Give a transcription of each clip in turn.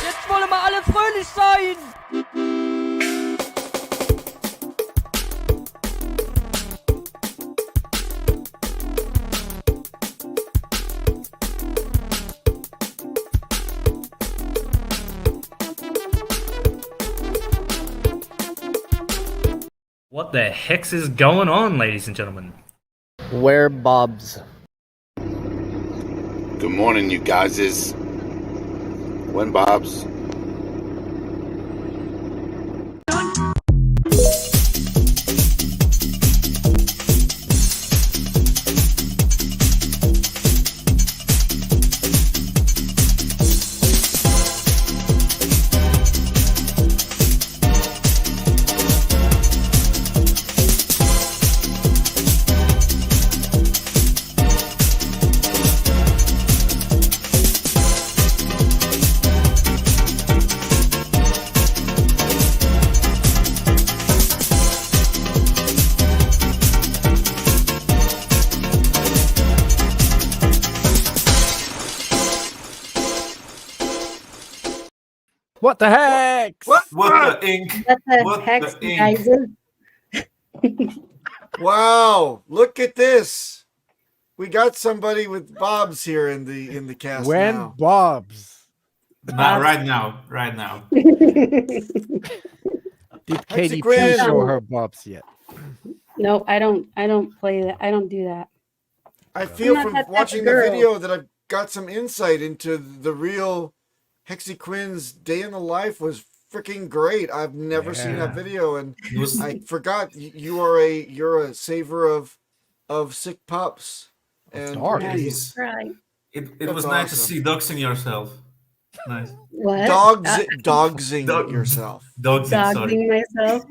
Jetzt wollen wir alle fröhlich sein! What the hex is going on, ladies and gentlemen? Wear bobs. Good morning, you guys. When Bob's. What the heck? What the ink? What the hex, guys? Wow! Look at this. We got somebody with bobs here in the cast When now. bobs? Not right now. Right now. Did Katie HEXyQuinn. show her bobs yet? No, I don't play that. I don't do that. I feel I'm not from that type watching of the girl. video that I've got some insight into the real HEXyQuinn's day in the life was freaking great. I've never seen that video, and It was, I forgot you're a saver of sick pups and dark. kitties. Right. it That's was nice to awesome. see doxing yourself. Nice. What? Dogsing Dog- yourself. Doxing, sorry. Dogging myself.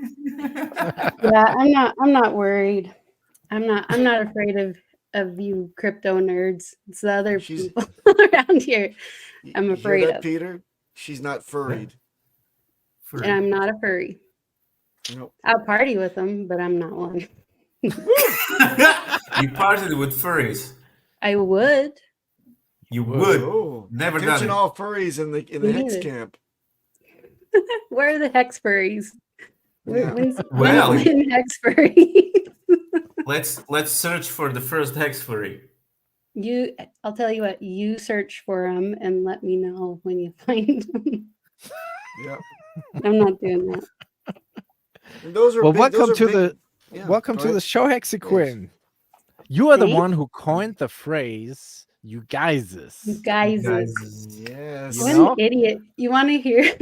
Yeah, I'm not worried. I'm not afraid of you crypto nerds. It's the other She's- people around here I'm You hear afraid that, of. Peter? She's not furried. And I'm not a furry. Nope. I'll party with them, but I'm not one. You partied with furries. I would. You would. Oh, Never done attention it. all furries in the Me Hex neither. camp. Where are the hex furries? Yeah. Well- When hex furry? Let's search for the first hex furry. I'll tell you what. You search for them and let me know when you find them. Yeah. I'm not doing that. And those are Well, big, welcome those are to big- the yeah, welcome go to the ahead. show, HEXyQuinn. You are the Thanks. one who coined the phrase "you guyses." You guys, Yes. You what know? an idiot. You want to hear?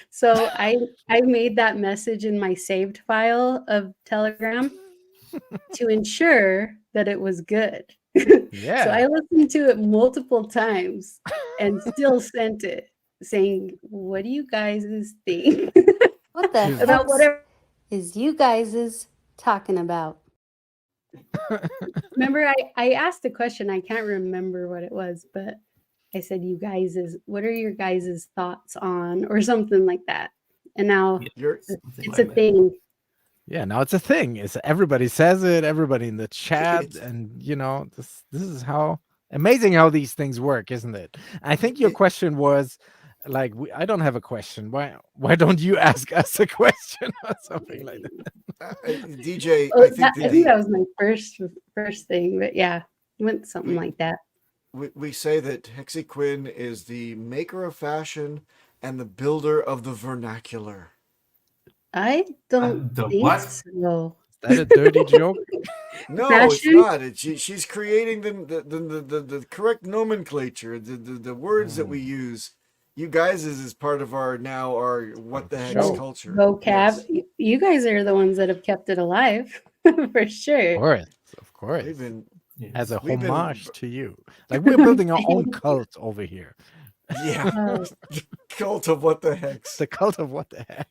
So I made that message in my saved file of Telegram to ensure that it was good. Yeah. So I listened to it multiple times and still sent it saying, "What do you guys think What the about heck whatever?" is you guys talking about? Remember, I asked a question. I can't remember what it was, but I said, "You guys what are your guys' thoughts on," or something like that. And now You're, it's a thing. Yeah, now it's a thing. It's everybody says it, everybody in the chat, It's- and you know, this is how amazing how these things work, isn't it? I think your It- question was like, I don't have a question. Why don't you ask us a question or something like that? DJ, Oh, I think I think that was my first thing, but yeah, went something like that. we say that HEXyQuinn is the maker of fashion and the builder of the vernacular. I don't The think what? so. Is that a dirty joke? No, it's Fashion? not. She's creating the correct nomenclature, the words that we use. You guys is part of our what the hex Show. culture. vocab. Yes. You guys are the ones that have kept it alive for sure. Of course. We've been As a we've been- homage to you. Like we're building our own cult over here. yeah, the cult of what the hex. The cult of what the heck?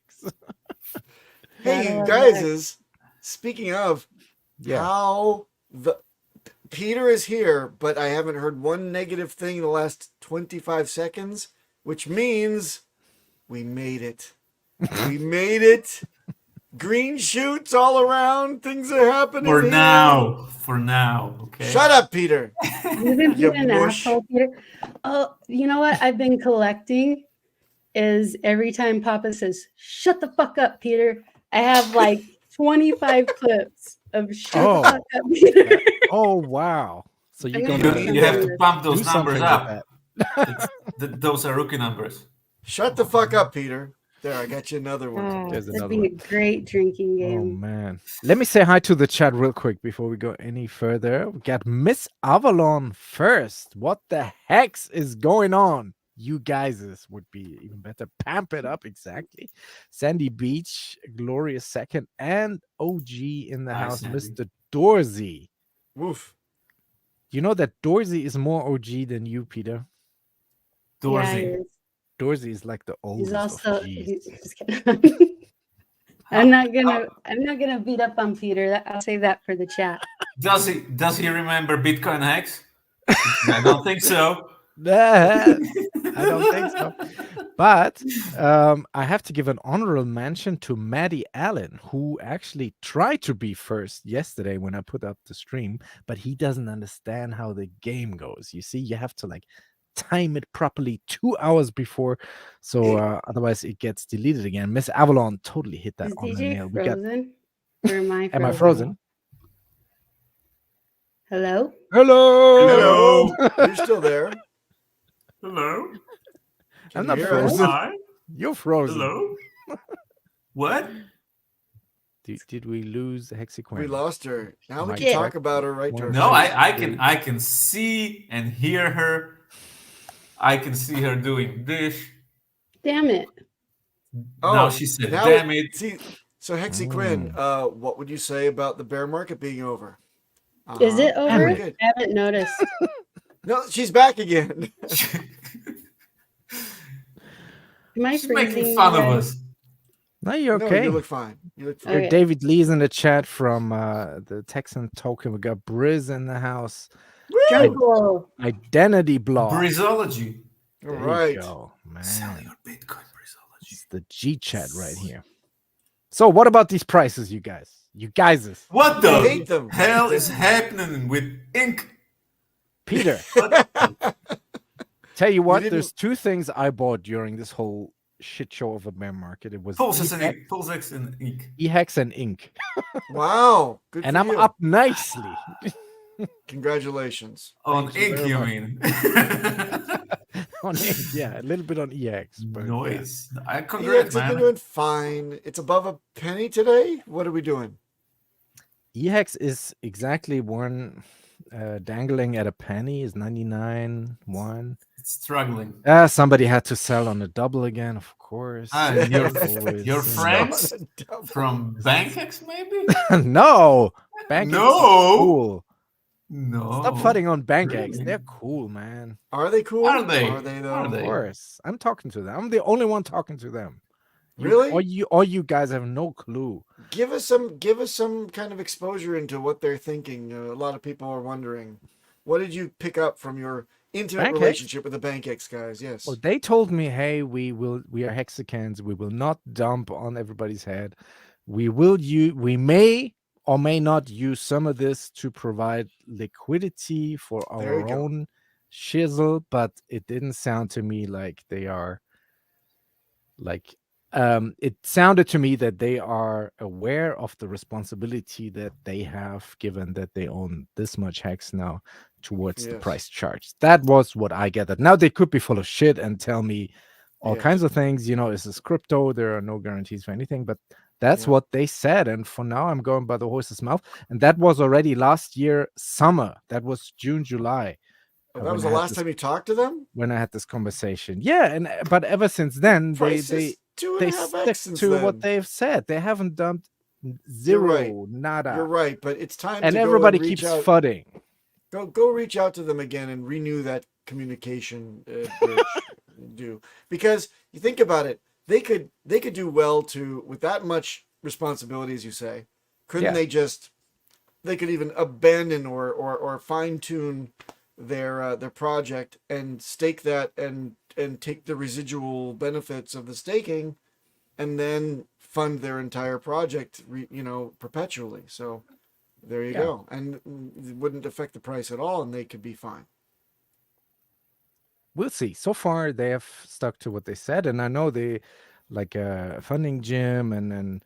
Hey, you Battle of guys Hex. is speaking of Yeah. how the Peter is here, but I haven't heard one negative thing in the last 25 seconds, which means we made it. We made it. Green shoots all around. Things are happening. For here. now. Okay. Shut up, Peter. You've been You being an mush. asshole, Peter. Oh, you know what I've been collecting is every time Papa says, "Shut the fuck up, Peter," I have like 25 clips of "Shut Oh. the fuck up, Peter." Oh wow. So you're I'm gonna gonna You have to pump do those numbers something up. with that. Those are rookie numbers. Shut the fuck up, Peter. There, I got you another one. Oh, There's that'd another be a great drinking Oh game. man. Let me say hi to the chat real quick before we go any further. We got Miss Avalon first. What the heck is going on? You guys would be even better. Pamp it up, exactly. Sandy Beach, Glorious second, and OG in the Hi, house, Sandy. Mr. Dorsey. Woof. You know that Dorsey is more OG than you, Peter. Dorsey. Yeah, Dorsey is like the he's oldest also. of Gs. Just kidding. I'm not gonna beat up on Peter. I'll save that for the chat. Does he remember Bitcoin Hex? I don't think so. I don't think so. But I have to give an honorable mention to Maddie Allen, who actually tried to be first yesterday when I put up the stream, but he doesn't understand how the game goes. You see, you have to like time it properly 2 hours before, so otherwise it gets deleted again. Miss Avalon totally hit that Is on the DJ nail. We got, frozen? Or am I frozen? am I frozen? Hello? Hello. Hello. You're still there. Hello. I'm Can not you hear us? frozen. Hi. You're frozen. Hello. What? Did we lose HEXyQuinn? We lost her. Now we Might can check. talk about her right to her No, face. I can see and hear her. I can see her doing this. Damn it. Now she said, now "Damn it." See, so HEXyQuinn, what would you say about the bear market being over? Is it Uh-huh. over? Very good. I haven't noticed. No, she's back again. Am I She's making freezing? fun you of guys? us. No, you're No, okay. you look fine. You look fine. Here, Okay. David Lee's in the chat from the Texan token. We got Briz in the house. Jungle. Identity block. Brizology. All There right. you go, Sell man. your Bitcoin Brizology. It's the G chat right here. So, what about these prices, you guys? You guys, What I the hate them. hell is happening with ink? Peter. What? Tell you what, didn't- there's two things I bought during this whole shit show of a bear market. It was Pulses and ink. Pulsex and ink. HEX and Ink, Wow. Good and for I'm you. up nicely. Congratulations. On Thank you ink, very you much. mean? On Ink, yeah, a little bit on EX. But Noise. I EX congrats, has been man. doing fine. It's above a penny today. What are we doing? EX is exactly one dangling at a penny is 99.1. It's struggling. Somebody had to sell on the double again, of course. And your Always, your you know. friends Not a double. from BankX, maybe? No, BankX No. is cool. No. Stop fighting on BankX. Really? They're cool, man. Are they cool? Are they? Are they though? Are Of they? course, I'm talking to them. I'm the only one talking to them. Really? All you guys have no clue. Give us some kind of exposure into what they're thinking. A lot of people are wondering. What did you pick up from your intimate BankX? relationship with the BankX guys? Yes. Well, they told me, hey, we are hexicans. We will not dump on everybody's head. We may or may not use some of this to provide liquidity for There you our go. own shizzle, but it didn't sound to me like they are like it sounded to me that they are aware of the responsibility that they have, given that they own this much hex now towards the Yes. price charge. That was what I gathered. Now they could be full of shit and tell me all Yes. kinds of things. You know, this is crypto. There are no guarantees for anything, but That's Yeah. what they said. And for now, I'm going by the horse's mouth. And that was already last year, summer. That was June, July. Oh, when that was I the had last this- time you talked to them? when I had this conversation. Yeah, and but ever since then, Price they is 2.5x they stick since to then. what they've said. They haven't dumped You're zero, right. nada. You're right, but it's time And to everybody go and reach keeps out. fudding. Go reach out to them again and renew that communication bridge. Do because you think about it, they could do well to with that much responsibility, as you say. Couldn't Yeah. they could even abandon or fine tune their project and stake that and take the residual benefits of the staking, and then fund their entire project, perpetually. So there you Yeah. go, and it wouldn't affect the price at all, and they could be fine. We'll see. So far, they have stuck to what they said, and I know they like funding Jim and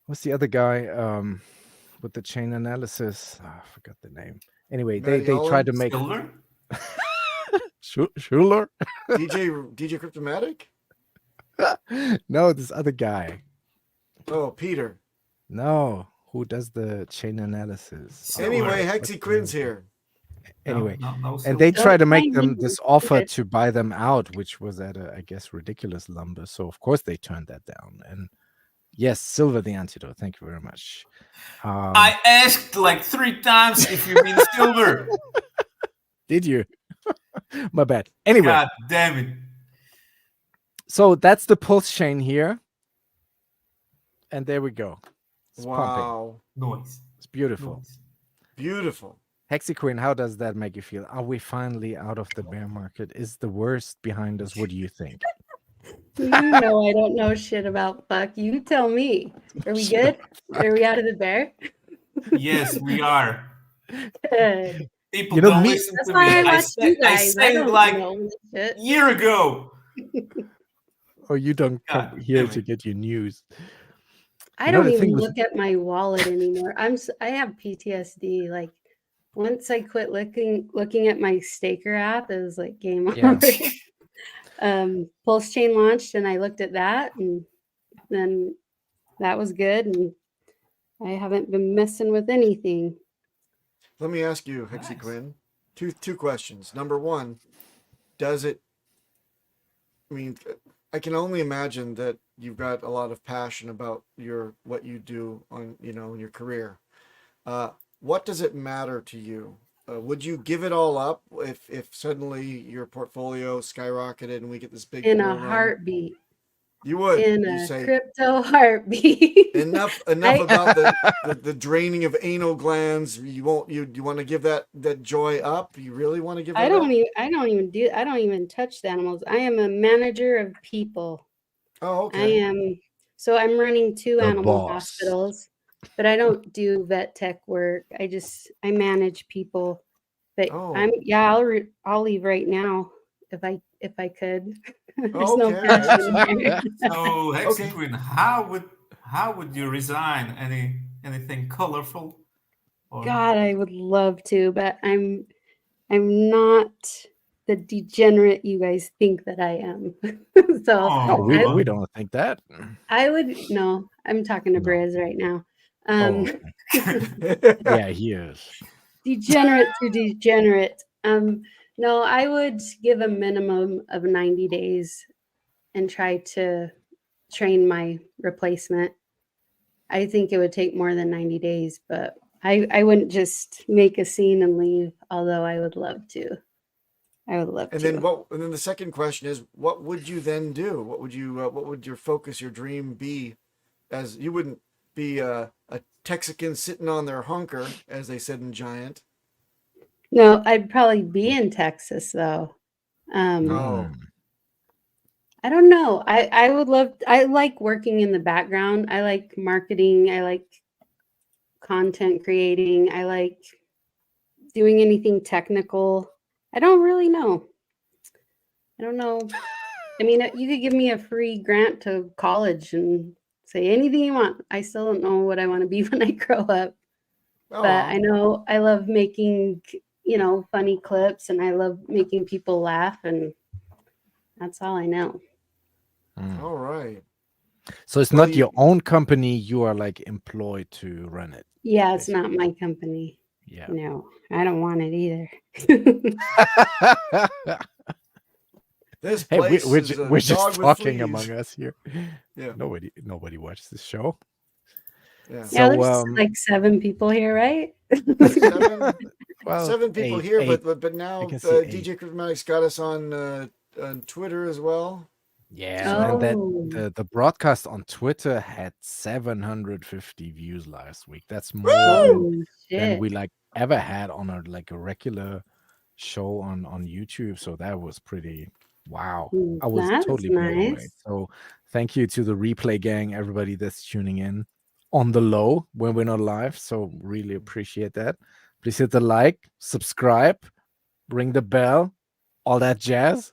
what's the other guy with the chain analysis? I forgot the name. Anyway, they Matty tried to Allen? make Silver? Schuler. DJ Cryptomatic? No, this other guy. Oh, Peter. No, who does the chain analysis? Silver. Anyway, What's HEXyQuinn's the name? here. Anyway, No and they silver. try to Don't make mind them me. this offer Okay. to buy them out, which was at a, I guess, ridiculous number. So of course they turned that down. And yes, silver the antidote. Thank you very much. I asked like 3 times if you mean silver. Did you? My bad. Anyway, God damn it. so that's the Pulsechain here, and there we go. It's pumping. Wow. Noise. It's beautiful. Noise. Beautiful. HEXyQuinn, how does that make you feel? Are we finally out of the bear market? Is the worst behind us? What do you think? You know I don't know shit about fuck. You tell me. Are we good? Are we out of the bear? Yes, we are. Good. People You know, don't me- listen That's to why me. I watch you I guys. said it don't like know this shit. a year ago. Or you don't come God here damn to it. get your news? I You know, don't the thing even with- look at my wallet anymore. I have PTSD. Like once I quit looking at my staker app, it was like game Yeah. over. Pulsechain launched and I looked at that and then that was good and I haven't been messing with anything. Let me ask you, HEXyQuinn, two questions. Number one, does it? I mean, I can only imagine that you've got a lot of passion about what you do on in your career. What does it matter to you? Would you give it all up if suddenly your portfolio skyrocketed and we get this big In bull a run? heartbeat. You would. In You a say crypto heartbeat. enough I- about the draining of anal glands. You won't. You want to give that joy up? You really want to give that I up? I don't even touch the animals. I am a manager of people. Oh, I okay. am I'm running 2 The animal boss. hospitals, but I don't do vet tech work. I manage people. But Oh. I'll leave right now if I could. There's no Okay. pressure here. So Okay. HEXyQuinn, how would you resign? Anything colorful? Or- God, I would love to, but I'm not the degenerate you guys think that I am. So Oh, No, we, Uh, we don't think that. I would no. I'm talking to No. Briz right now. Oh, yeah, he is. Degenerate to degenerate. No, I would give a minimum of 90 days and try to train my replacement. I think it would take more than 90 days, but I wouldn't just make a scene and leave, although I would love to. I would love And to. then And then the second question is, what would you then do? What would you? What would your focus, your dream be? As you wouldn't be a Texican sitting on their hunker, as they said in Giant. No, I'd probably be in Texas though. Oh. I don't know. I like working in the background. I like marketing. I like content creating. I like doing anything technical. I don't really know. I don't know. I mean, you could give me a free grant to college and say anything you want. I still don't know what I want to be when I grow up. Oh. But I know I love making, funny clips and I love making people laugh and that's all I know. All right. So it's Well, not your own company. You are like employed to run it. Yeah, it's not my company. Yeah. No, I don't want it either. This Hey, place we're, is a we're dog just with talking fleas. among us here. Yeah. Nobody watched this show. Yeah. Yeah, So there's like 7 people here, right? Seven people eight, here, eight. but now I can see DJ Cryptomatic's got us on Twitter as well. Yeah, and that Oh. the broadcast on Twitter had 750 views last week. That's more Holy than shit. we like ever had on a regular show on YouTube. So that was pretty wow. I was That's totally blown away. nice. So thank you to the replay gang, everybody that's tuning in on the low when we're not live. So really appreciate that. Please hit the like, subscribe, ring the bell, all that jazz.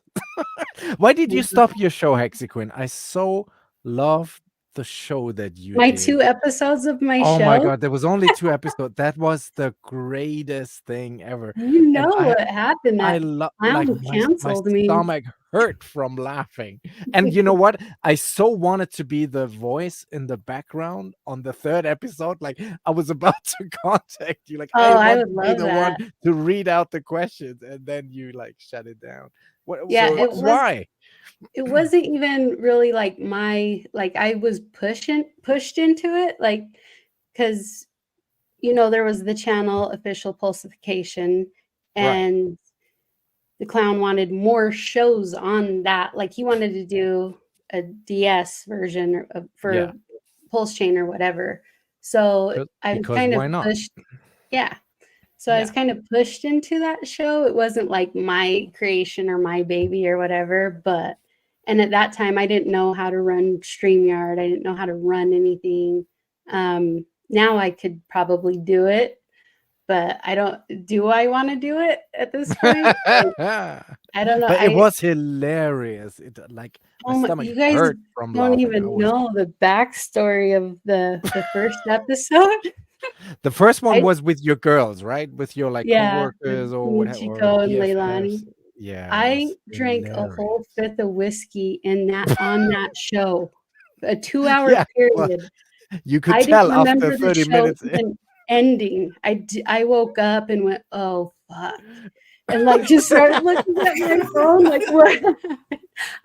Why did you stop your show, HEXyQuinn? I so love the show that you My did. 2 episodes of my Oh show. my god, there was only 2 episodes. That was the greatest thing ever. You know And what happened? I That love clown like my canceled me. stomach hurt from laughing. And you know what? I so wanted to be the voice in the background on the 3rd episode. Like I was about to contact you, like Oh, I want would to be love the that. one to read out the questions, and then you like shut it down. Yeah, So it was. why? It wasn't even really like I was pushed into it, like, because there was the channel official Pulsification, and the clown wanted more shows on that. Like he wanted to do a DS version for Pulsechain or whatever. So I was kind of why not? pushed. Yeah. So I was kind of pushed into that show. It wasn't like my creation or my baby or whatever, and at that time I didn't know how to run StreamYard. I didn't know how to run anything. Now I could probably do it, but I want to do it at this point? Like, I don't know. But it was hilarious. It like my stomach you guys hurt from don't laughing. even know the backstory of the first episode. The first one was with your girls, right? With your like coworkers or whatever. Michiko and BFFs. Leilani. Yeah. I drank a whole 5th of whiskey on that show. A 2-hour period. Well, you could I tell didn't after remember 30 the show minutes. even ending. I woke up and went, oh fuck, and like just started looking at my phone like what.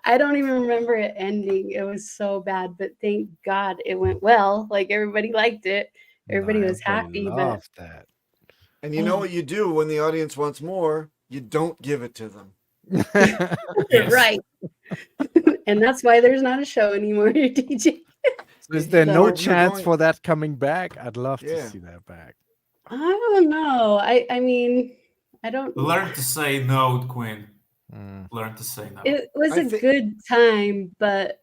I don't even remember it ending. It was so bad, but thank God it went well. Like everybody liked it. Everybody was happy. Loved that. And you know what you do when the audience wants more? You don't give it to them. Right. And that's why there's not a show anymore, DJ. So is there So no you're chance going- for that coming back? I'd love to see that back. I don't know. I mean, I don't. Learn to say no, Quinn. Learn to say no. It was a good time, but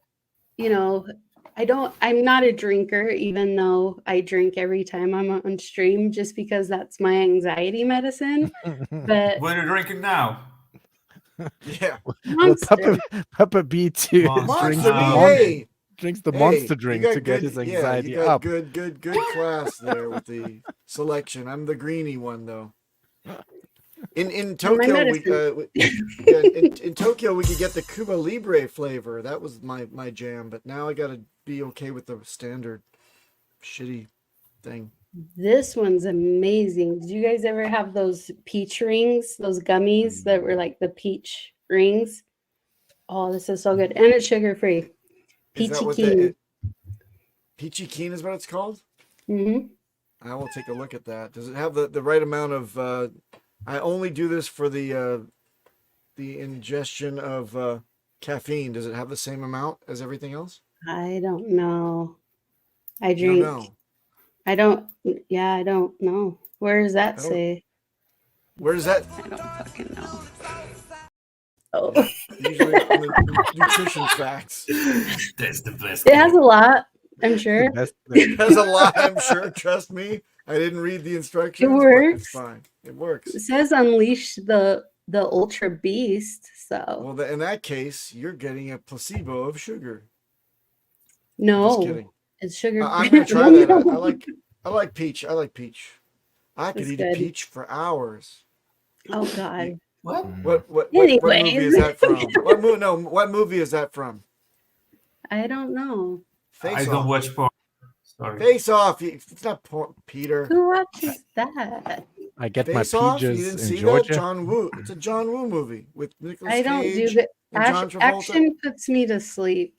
I'm not a drinker, even though I drink every time I'm on stream, just because that's my anxiety medicine. But what are you drinking now? Yeah. Well, Papa B too drinks the monster drink to get his anxiety you got up. Good class there with the selection. I'm the greeny one though. In Tokyo, in Tokyo we could get the Cuba Libre flavor. That was my jam. But now I gotta be okay with the standard shitty thing. This one's amazing. Did you guys ever have those peach rings, those gummies that were like the peach rings? Oh, this is so good, and it's sugar free. Peachy Keen. Peachy Keen is what it's called. Mm-hmm. I will take a look at that. Does it have the right amount of? I only do this for the ingestion of caffeine. Does it have the same amount as everything else? I don't know. I drink. You don't know. I don't. Yeah, I don't know. Where does that say? Where does that? I don't fucking know. Oh. Usually on the nutrition facts. That's the best. It has a lot, I'm sure. It has a lot, I'm sure. Trust me. I didn't read the instructions. It works. It's fine. It works. It says unleash the ultra beast. So. Well, in that case, you're getting a placebo of sugar. No. Just kidding. It's sugar. I'm gonna try that. I like peach. I like peach. I could eat a peach for hours. Oh God. What movie is that from? What movie is that from? I don't know. Face I off. don't watch porn. Sorry. Face off. It's not Peter. Who watches that? I get Face my off. You PJs didn't in see Georgia. that? John Woo. It's a John Woo movie with Nicolas I don't Cage do that. and John Travolta. Action puts me to sleep.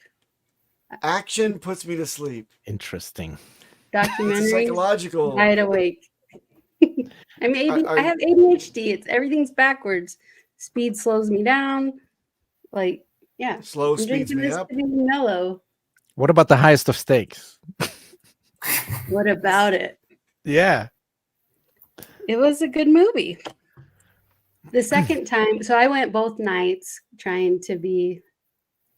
Action puts me to sleep. Interesting. It's Documentaries, psychological. wide awake. I have ADHD. Everything's backwards. Speed slows me down. Like, yeah. Slow I'm speeds drinking me this up. to be mellow. What about the highest of stakes? What about it? Yeah. It was a good movie. The second time, so I went both nights trying to be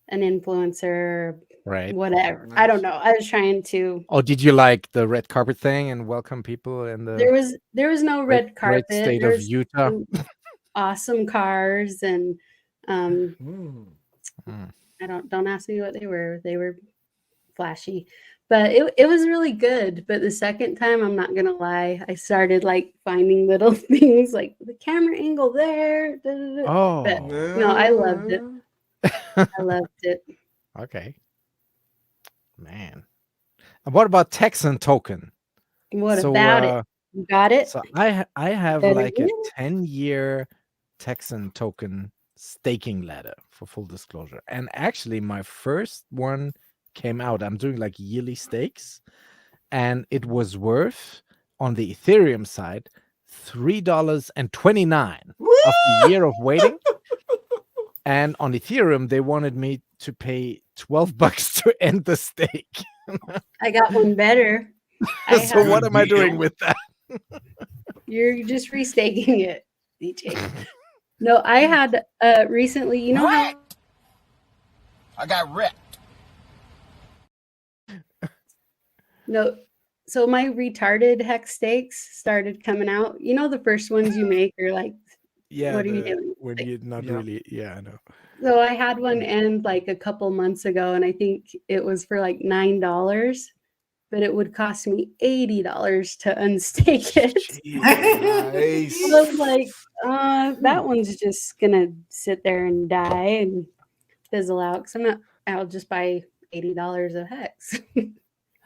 an influencer, Right. whatever. Nice. I don't know. I was trying to. Oh, did you like the red carpet thing and welcome people in the There was no red carpet. great state There of was Utah? some awesome cars and Mm. I don't ask me what they were. They were flashy. But it was really good. But the second time, I'm not gonna lie, I started like finding little things like the camera angle there. Da, da, da. Oh, But no, I loved it. I loved it. okay. Man. And what about Texan token? What So, about it? You got it? So I have Better like a win. 10-year Texan token staking ladder for full disclosure. And actually my first one came out. I'm doing like yearly stakes, and it was worth on the Ethereum side $3.29 of the year of waiting. And on Ethereum, they wanted me to pay $12 to end the stake. I got one better. So what am I doing with that? You're just restaking it, DJ. No, I had recently, you know how I got wrecked. no, so my retarded hex stakes started coming out. You know, the first ones you make are like, Yeah, what are you doing? when you're not really, yeah, I know. So I had one end like a couple months ago, and I think it was for like $9, but it would cost me $80 to unstake it. Nice. I was like, that one's just gonna sit there and die and fizzle out. Cause I'll just buy $80 of hex.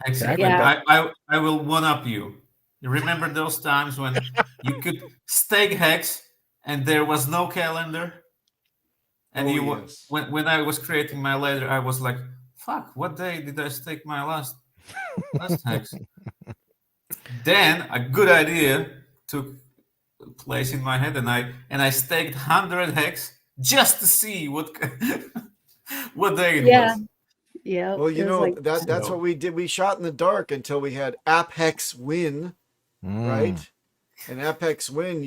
HEXyQuinn, Yeah. I will one up you. You remember those times when you could stake hex and there was no calendar? And yes. when I was creating my ladder, I was like, fuck, what day did I stake my last hex? Then a good idea took place in my head, and I staked 100 hex just to see what what day it was. Yeah. Well, you it was know, like, that's what we did. We shot in the dark until we had HEXyQuinn, right? And HEXyQuinn,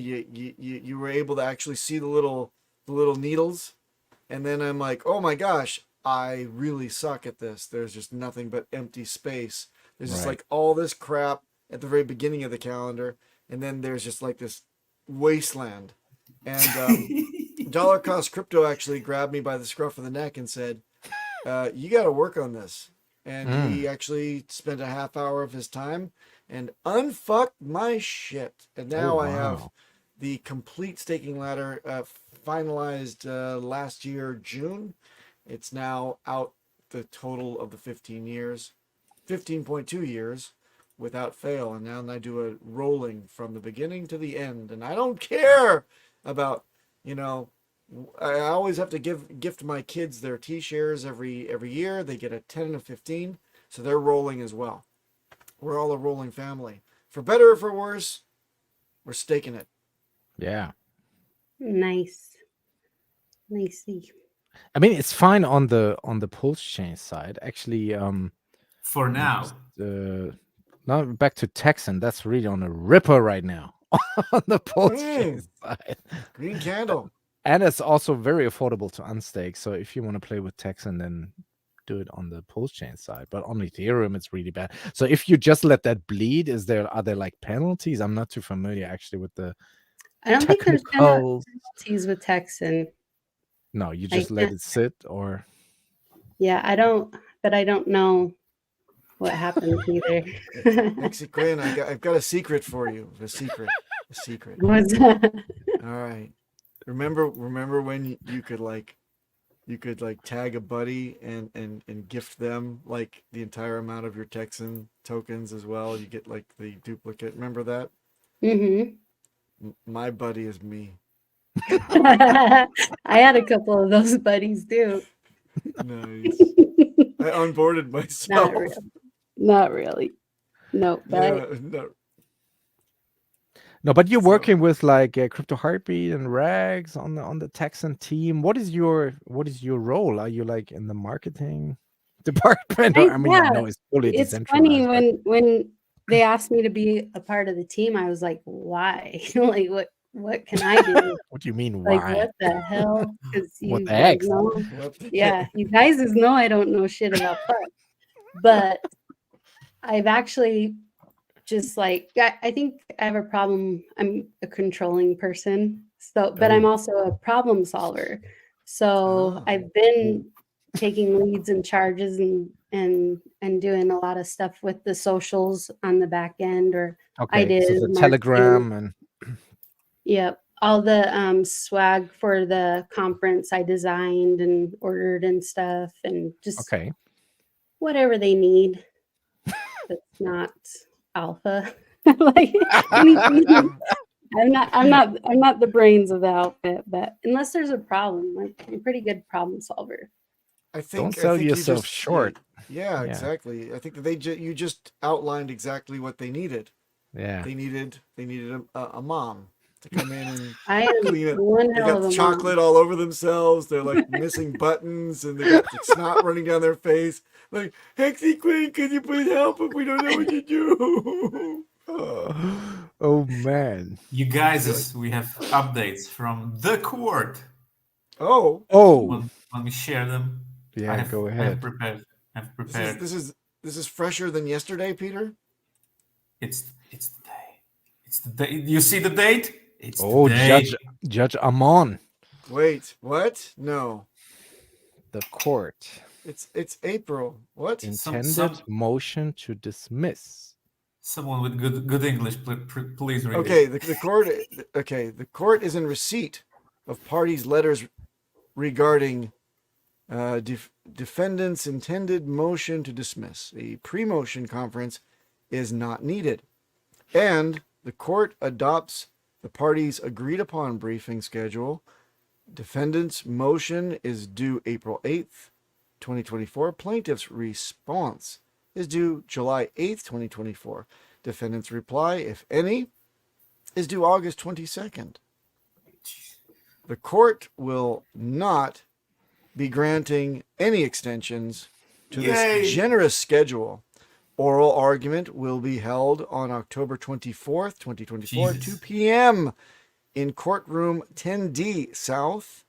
you were able to actually see the little needles. And then I'm like, oh my gosh, I really suck at this. There's just nothing but empty space. There's just like all this crap at the very beginning of the calendar, and then there's just like this wasteland. And Dollar Cost Crypto actually grabbed me by the scruff of the neck and said, you got to work on this. And he actually spent a half hour of his time and unfucked my shit. And now I have the complete staking ladder finalized last year, June. It's now out the total of the 15.2 years without fail. And now I do a rolling from the beginning to the end. And I don't care about, you know, I always have to gift my kids their T-shares every year. They get a 10 and a 15. So they're rolling as well. We're all a rolling family. For better or for worse, we're staking it. Yeah. nice. Nicey. I mean, it's fine on the Pulsechain side. Actually, For now. now back to Texan. That's really on a ripper right now on the Pulsechain side. Green candle. And it's also very affordable to unstake. So if you want to play with Texan, then do it on the Pulsechain side. But on Ethereum, it's really bad. So if you just let that bleed, are there like penalties? I'm not too familiar actually with the I don't think there's technicals. penalties with Texan. No, you just let it sit, or Yeah, I don't know what happened either. HEXyQuinn, I've got a secret for you. A secret. What's that? All right. Remember when you could like you could like tag a buddy and gift them like the entire amount of your Texan tokens as well. You get like the duplicate. Remember that? My buddy is me. I had a couple of those buddies too. Nice. I onboarded myself. Not really. No, but Yeah, no. No, but you're So- working with like Crypto Heartbeat and Rags on the Texan team. What is your role? Are you like in the marketing department? Or, I mean, I know it's fully it's decentralized. funny but- when they asked me to be a part of the team, I was like, why? Like what can I do? What do you mean? Like Why? what the hell? Because What you the guys heck? know. What the Yeah, heck? you guys know I don't know shit about putt. But I've actually just like I think I have a problem. I'm a controlling person. So but I'm also a problem solver. So I've been taking leads and charges and doing a lot of stuff with the socials on the back end, or I Okay, did so the marketing. Telegram and Yep. All the swag for the conference I designed and ordered and stuff, and just okay. whatever they need that's not alpha. Like anything. I'm not the brains of the outfit, but unless there's a problem, like I'm a pretty good problem solver. I think Don't sell you yourself just- short. Yeah, Yeah. exactly. I think that you just outlined exactly what they needed. Yeah. They needed a mom to come in and I am clean it. one They hell of got a chocolate all over themselves. They're like missing buttons and they got the snot running down their face. Like, HEXyQuinn, can you please help if we don't know what to do? Oh man. You guys, we have updates from the court. Oh, Oh Want me share them? yeah. Go ahead. I've prepared. this is fresher than yesterday, Peter. It's the day. It's the day. You see the date? It's Oh, the day. Judge Amon, Wait, what? No, the court it's April. What? intended motion to dismiss. Someone with good English, please read Okay, it. the court. Okay, the court is in receipt of parties' letters regarding defendant's intended motion to dismiss. A pre-motion conference is not needed, and the court adopts the parties' agreed-upon briefing schedule. Defendant's motion is due April 8th, 2024. Plaintiff's response is due July 8th, 2024. Defendant's reply, if any, is due August 22nd. The court will not be granting any extensions to Yay! this generous schedule. Oral argument will be held on October 24th, 2024, Jesus. 2 p.m. in courtroom 10D South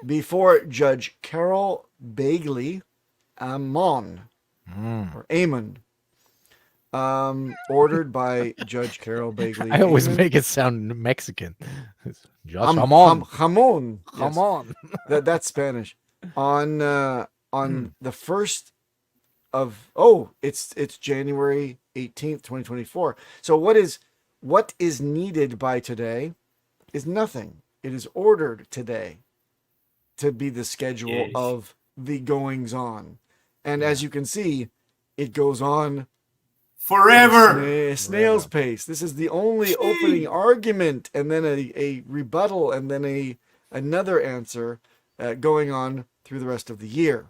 before Judge Carol Bagley Amon, or Amon, ordered by Judge Carol Bagley. I always Amon. make it sound Mexican. Judge Am- Amon. Jamon. Come Yes. on. That's Spanish. On the first of it's January 18th, 2024. So what is needed by today is nothing. It is ordered today to be the schedule Yes. of the goings on. And as you can see, it goes on Forever. snail's pace. This is the only opening argument, and then a rebuttal, and then another answer going on through the rest of the year.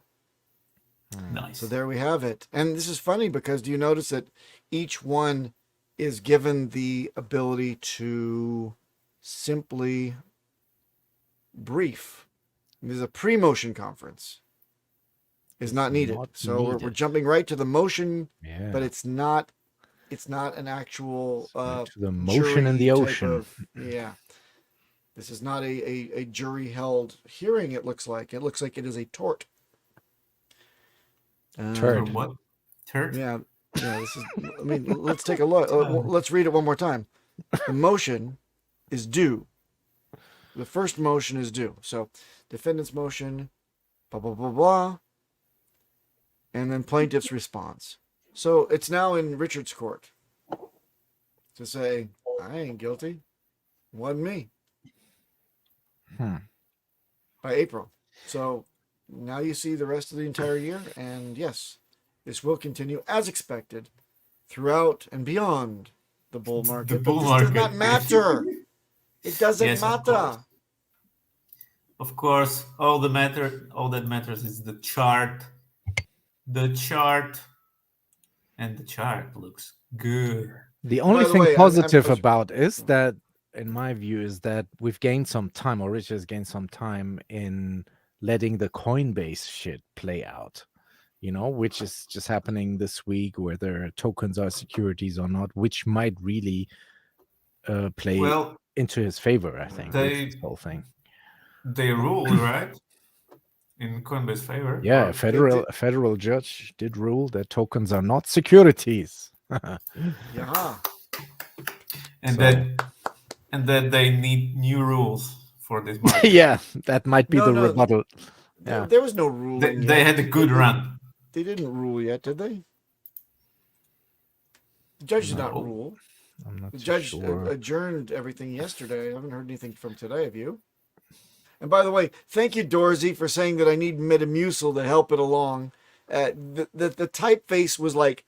Nice. So there we have it. And this is funny because do you notice that each one is given the ability to simply brief? There's a pre-motion conference. Is not needed. Not So We're needed. jumping right to the motion, Yeah. but it's not an actual To the motion in jury the type ocean. yeah. This is not a jury held hearing, it looks like. It looks like it is a tort. Turd. Or what? Turd? Yeah. This is. I mean, let's take a look. Let's read it one more time. The motion is due. The first motion is due. So, defendant's motion, blah blah blah blah, and then plaintiff's response. So it's now in Richard's court to say, I ain't guilty. Wasn't me. Hmm. By April. So now you see the rest of the entire year. And yes, this will continue as expected throughout and beyond the bull market. bull but this market. does not matter. It doesn't Yes, of matter. course. Of course, all that matters is the chart. The chart, and the chart looks good. The only the thing way, positive I'm- about is that, in my view, is that we've gained some time, or Rich has gained some time in letting the Coinbase shit play out, which is just happening this week, whether tokens are securities or not, which might really play Well, into his favor, I think, with this whole thing. they ruled, right? In Coinbase favor. Yeah, Or- a federal judge did rule that tokens are not securities. Yeah. and So- that they need new rules for this market. Yeah, that might be No, the no, rebuttal. Yeah. There was no ruling. They yet. had a good run. They didn't rule yet, did they? The judge did not No. rule. I'm not The too judge sure. adjourned everything yesterday. I haven't heard anything from today. Have you? And by the way, thank you, Dorsey, for saying that I need Metamucil to help it along. The typeface was like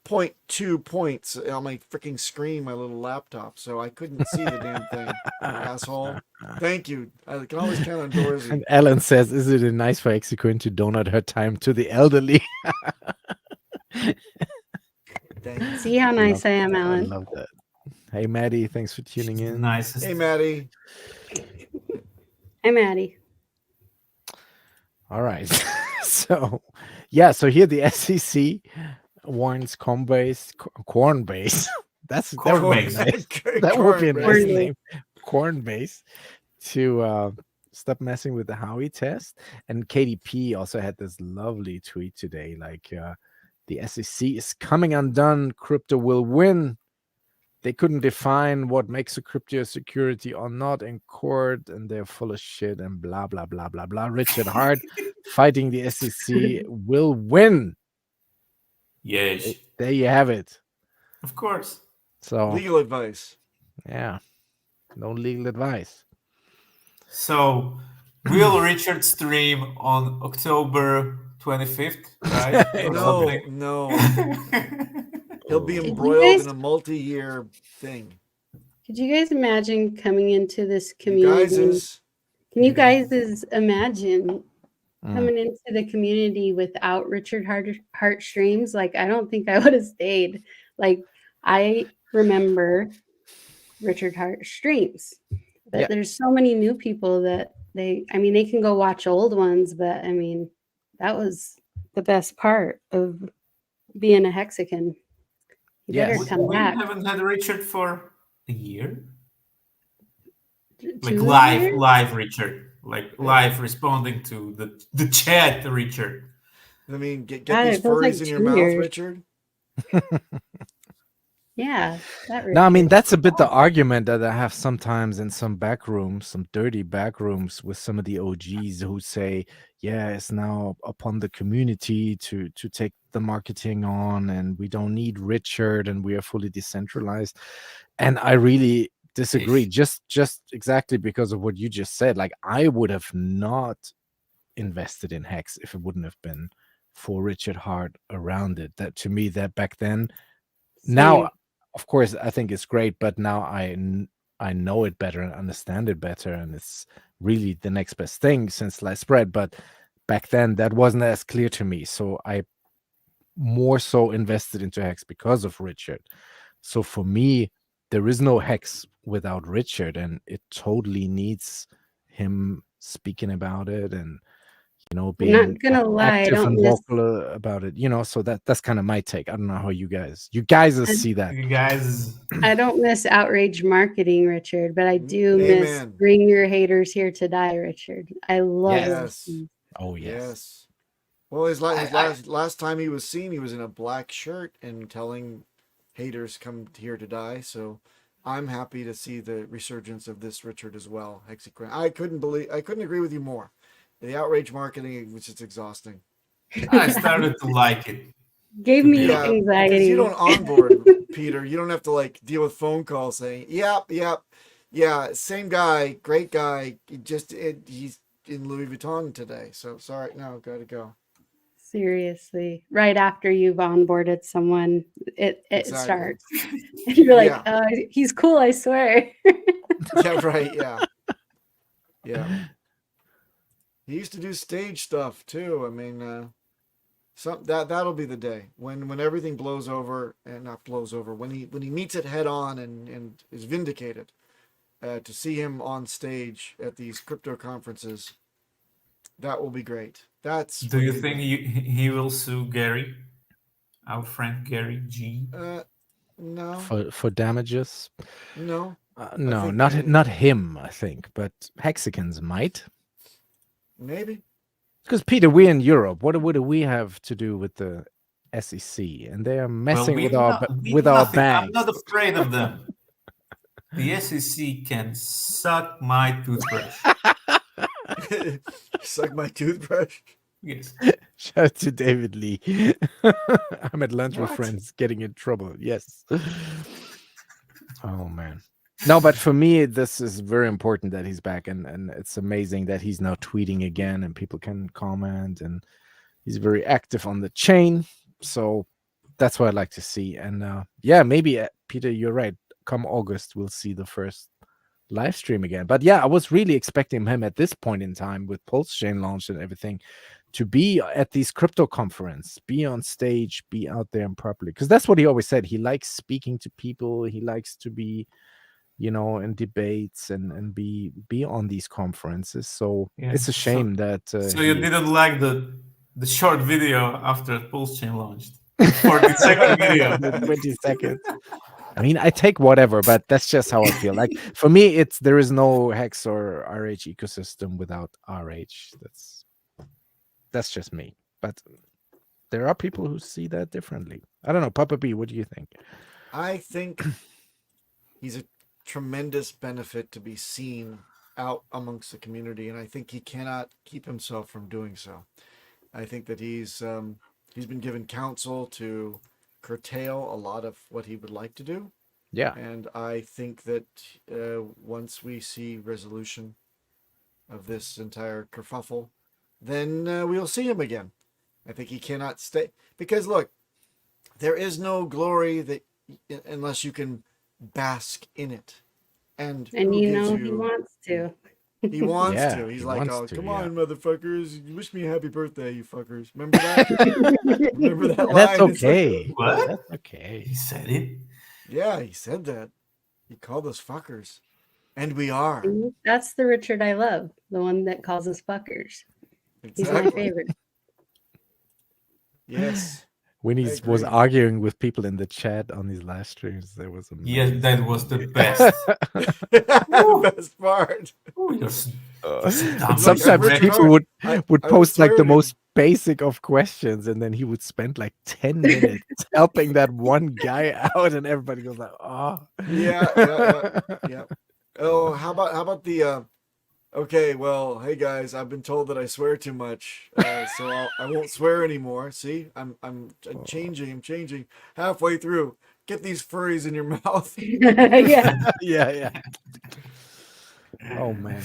0.2 points on my freaking screen, my little laptop, so I couldn't see the damn thing. Asshole. Thank you. I can always count on Dorsey. And Alan says, "Is it nice for HEXyQuinn to donate her time to the elderly?" Thanks. See how nice I am, I Alan. love that. Hey, Maddie, thanks for tuning in. Nicest. Hey, Maddie. I'm Addie. All right. So here the SEC warns Cornbase. That would be Cornbase. nice. That would be a nice Cornbase. name. Cornbase to stop messing with the Howey test. And KDP also had this lovely tweet today, like the SEC is coming undone. Crypto will win. They couldn't define what makes a crypto a security or not in court, and they're full of shit and blah blah blah blah blah. Richard Hart fighting the SEC will win. Yes, There you have it. of course. So Legal advice. yeah, no legal advice. So, will Richard stream on October 25th, right? Or No, something? no. He'll be Did you embroiled guys- in a multi-year thing. Could you guys imagine coming into this You community? guys Can you guys imagine Mm. coming into the community without Richard Hart streams? Like, I don't think I would have stayed. Like, I remember Richard Hart streams, but Yeah. there's so many new people that they can go watch old ones, but I mean, that was the best part of being a Hexican. You Yes. better come We back. haven't had Richard for a year. Like 2 live, years? live Richard. Like live responding to the chat, Richard. I mean, get God, these it feels like furries in your 2 mouth, years. Richard. Yeah. That No, I mean Richard. that's a bit the argument that I have sometimes in some back rooms, some dirty back rooms with some of the OGs who say, "Yeah, it's now upon the community to take the marketing on, and we don't need Richard, and we are fully decentralized." And I really disagree, just exactly because of what you just said. Like, I would have not invested in Hex if it wouldn't have been for Richard Hart around it. That, to me, that back then. Now, Same. of course, I think it's great, but now I know it better and understand it better, and it's really the next best thing since sliced spread. But back then, that wasn't as clear to me, so I more so invested into Hex because of Richard. So for me, there is no Hex without Richard, and it totally needs him speaking about it and being not gonna lie, I active don't and miss vocal about it. So that's kind of my take. I don't know how you guys see that. You guys, I don't miss outrage marketing, Richard, but I do miss Amen. bring your haters here to die, Richard. I love Yes. it. Oh yes. Yes. Well, his last time he was seen, he was in a black shirt and telling haters come here to die. So I'm happy to see the resurgence of this Richard as well. HEXyQuinn. I couldn't agree with you more. The outrage marketing, which is exhausting. I started to like it. Gave me Yeah, because anxiety. you don't onboard, Peter. You don't have to deal with phone calls saying, "Yep, yeah, same guy, great guy." He's in Louis Vuitton today. So sorry, no, gotta go. Seriously, right after you've onboarded someone, it Exactly. starts. And you're like, Yeah. he's cool, I swear. Yeah, right. Yeah. Yeah. He used to do stage stuff too. I mean, that'll be the day when everything blows over, and not blows over, when he meets it head on and is vindicated. To see him on stage at these crypto conferences, that will be great. Do you think he will sue Gary, our friend Gary G? No. For damages? No. No, not him, I think, but Hexicans might. Maybe. Because Peter, we're in Europe. What do we have to do with the SEC? And they are messing with our nothing. banks. I'm not afraid of them. The SEC can suck my toothbrush. Suck my toothbrush. Yes. Shout out to David Lee. I'm at lunch with friends getting in trouble. Yes. Oh man. No, but for me, this is very important that he's back, and it's amazing that he's now tweeting again and people can comment, and he's very active on the chain. So that's what I'd like to see. And yeah, maybe Peter, you're right. Come August, we'll see the first live stream again. But yeah, I was really expecting him at this point in time with Pulsechain launch and everything to be at these crypto conference, be on stage, be out there and properly. Because that's what he always said. He likes speaking to people. He likes to be, in debates and be on these conferences. So it's a shame that. So you didn't like the short video after Pulsechain launched? 40-second video. 20 seconds. I mean, I take whatever, but that's just how I feel. Like for me, there is no Hex or RH ecosystem without RH. That's just me. But there are people who see that differently. I don't know, Papa B, what do you think? I think he's a tremendous benefit to be seen out amongst the community, and I think he cannot keep himself from doing so. I think that he's been given counsel to curtail a lot of what he would like to do. Yeah. And I think that once we see resolution of this entire kerfuffle, then we'll see him again. I think he cannot stay, because look, there is no glory that unless you can bask in it. And he wants to. He wants to. He's like, oh, come on, motherfuckers. Wish me a happy birthday, you fuckers. Remember that? Remember that line? That's okay. Like, what? That's okay. He said it? Yeah, he said that. He called us fuckers. And we are. That's the Richard I love. The one that calls us fuckers. Exactly. He's my favorite. Yes. When he was arguing with people in the chat on his live streams, there was yes, that was the best. The best part. And sometimes people would post like the most basic of questions, and then he would spend like 10 minutes helping that one guy out, and everybody goes like, "Oh, yeah." Oh, how about the? Okay, well, hey guys, I've been told that I swear too much, so I won't swear anymore. See, I'm changing. I'm changing halfway through. Get these furries in your mouth. Yeah. Oh man.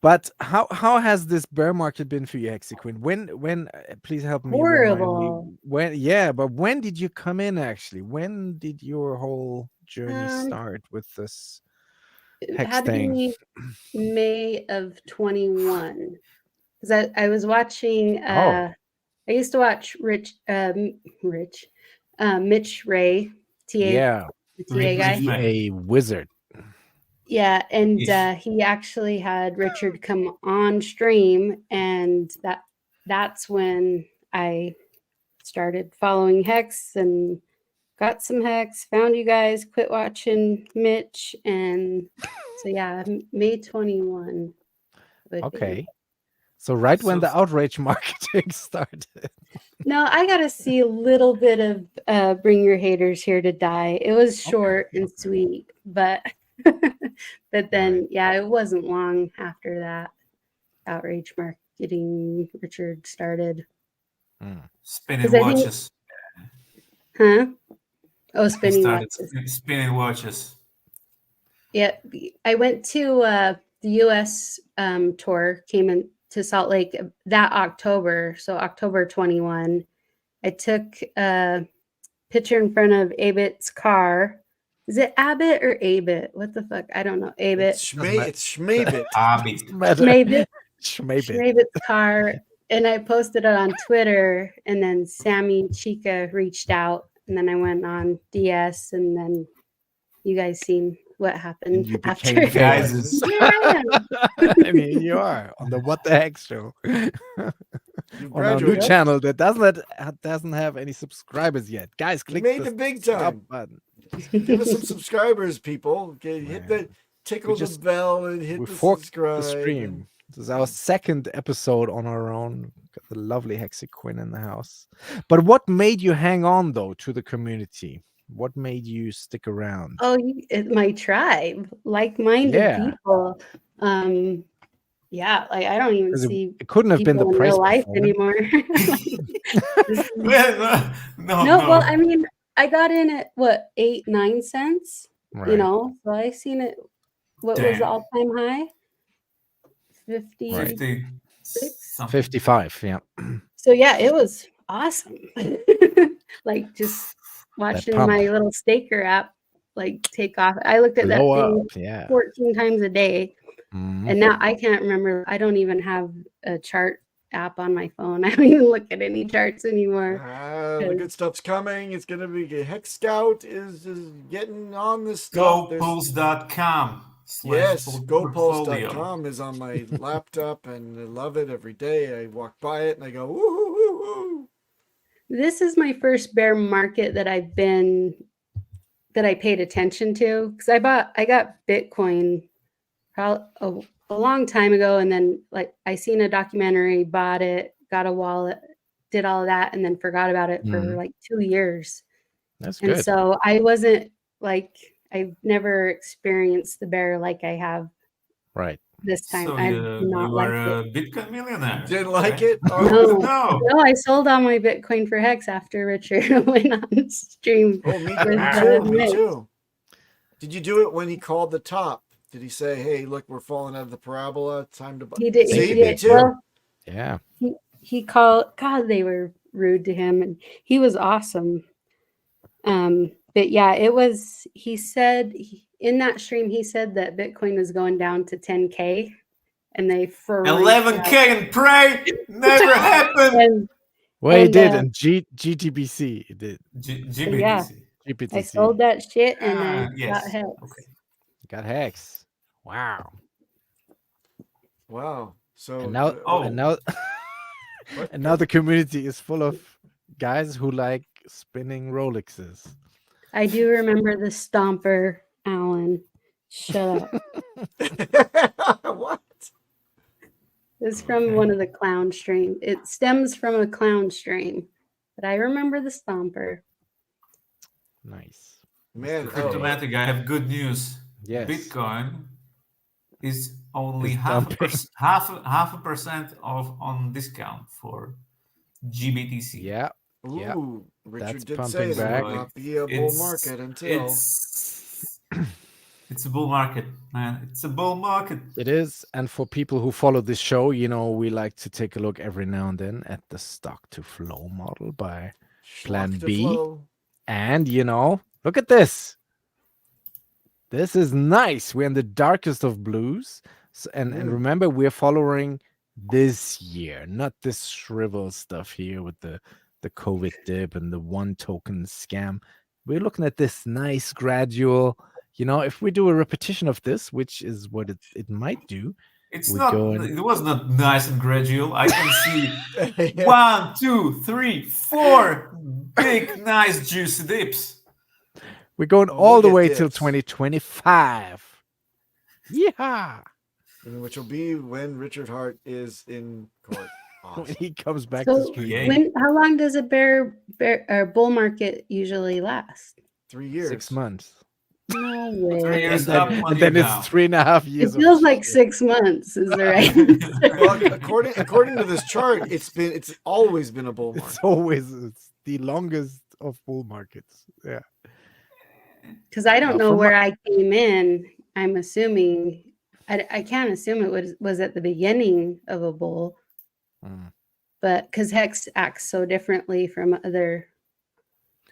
But how has this bear market been for you, HEXyQuinn? When please help me. Horrible. But when did you come in actually? When did your whole journey start with this Hex had to thing? be May of 21, because I was watching. I used to watch Mitch Ray, the TA guy, a wizard. Yeah, and he actually had Richard come on stream, and that's when I started following Hex and got some Hex, found you guys, quit watching Mitch, and so yeah, May 21. Okay. So when the outrage marketing started. No, I got to see a little bit of Bring Your Haters Here to Die. It was short and sweet, but then it wasn't long after that outrage marketing Richard started. Spinning watches. Huh? Oh, spinning watches. Spinning watches. Yeah, I went to the U.S. Tour came in to Salt Lake that October. So October 21, I took a picture in front of Abbott's car. Is it Abbott or Abbott? What the fuck? I don't know. Abbott. It's Schmabit. Abby. Schmabit. Schmabit. Schmabit's car. And I posted it on Twitter. And then Sammy Chica reached out. And then I went on DS. And then you guys seen what happened You after. became Guys, famous. Here I am. I mean, you are on the What the Heck show. You On our new graduated. channel that doesn't have any subscribers yet. Guys, click made the the big sub time. button. Give us some subscribers, people. Okay, hit Man. the tickle the just- bell and hit We the forked subscribe. the stream. This is our second episode on our own. Got the lovely HEXyQuinn in the house. But what made you hang on though to the community? What made you stick around? Oh, my tribe, like-minded Yeah. people. Yeah, like I don't even 'Cause see it couldn't have been the people in price real life performance. anymore. This is- Well, no, no, no. well, I mean, I got in at what 8-9 cents, Right. you know. So I seen it. What was Damn. the all-time high? 50. 50, something. 55, yeah. So yeah, it was awesome. Like just watching pump. my little staker app like take off. I looked at that Blow thing up, yeah. 14 times a day. Mhm. And now I can't remember. I don't even have a chart app on my phone. I don't even look at any charts anymore. The good stuff's coming. It's gonna be Hex Scout is getting on this stuff. There's- GoPulse.com. Yes, portfolio. GoPulse.com is on my laptop, and I love it every day. I walk by it and I go, woo, woo, woo, woo. This is my first bear market that I paid attention to because I got Bitcoin probably a long time ago, and then like I seen a documentary, bought it, got a wallet, did all of that, and then forgot about it for Mhm. like 2 years. That's And good. so I wasn't like I've never experienced the bear like I have Right. this time. So I've you not were liked it. a Bitcoin millionaire. Didn't like right? it? No. No. No, I sold all my Bitcoin for Hex after Richard went on stream. Oh, me, with me the too. Me mix. too. Did you do it when he called the top? Did he say, "Hey, look, we're falling out of the parabola. Time to buy"? He did. See, He me did. too. Well, Yeah. he called. God, they were rude to him, and he was awesome. But yeah, it was. He said in that stream, he said that Bitcoin was going down to 10K, and they freaked 11K out. and pray never happened. And Well, he And, did, uh, and GTBC it did. GBTC. Yeah. GPTC I sold that shit, and Ah, I yes. got Hex. Okay. got Hex. Wow. Wow. So And now, Oh. and now, what? and now the community is full of guys who like spinning Rolexes. I do remember the Stomper, Alan. Shut up. What? It's from Okay. one of the clown stream. It stems from a clown stream, but I remember the Stomper. Nice. Man, Cryptomatic, I have good news. Yes. Bitcoin is only It's half dumping. a percent off on discount for GBTC. Yeah. Yeah. Ooh, Richard That's did pumping say there back. will not be a bull market until. It's a bull market, man. It's a bull market. It is. And for people who follow this show, you know, we like to take a look every now and then at the stock to flow model by Plan Schlock to B. flow. And, you know, look at this. This is nice. We're in the darkest of blues. And remember, we're following this year, not this shrivel stuff here with the COVID dip and the one token scam. We're looking at this nice gradual, you know, if we do a repetition of this, which is what it might do. It's We not. go in- It was not nice and gradual. I can see 1, 2, 3, 4 big, nice, juicy dips. We're going Oh, all look the at way till this. 2025. Yeah. Which will be when Richard Hart is in court. When Awesome. he comes back So to stream. Yeah. how long does a bear or bull market usually last? 3 years. 6 months. No 3 way. years And up, then, 1 and year then down. it's 3.5 It years. of feels like shit. 6 months is the right answer. Well, according to this chart, it's always been a bull market. It's the longest of bull markets. Yeah. Because I don't know from where I came in. I'm assuming I can't assume it was at the beginning of a bull, but because Hex acts so differently from other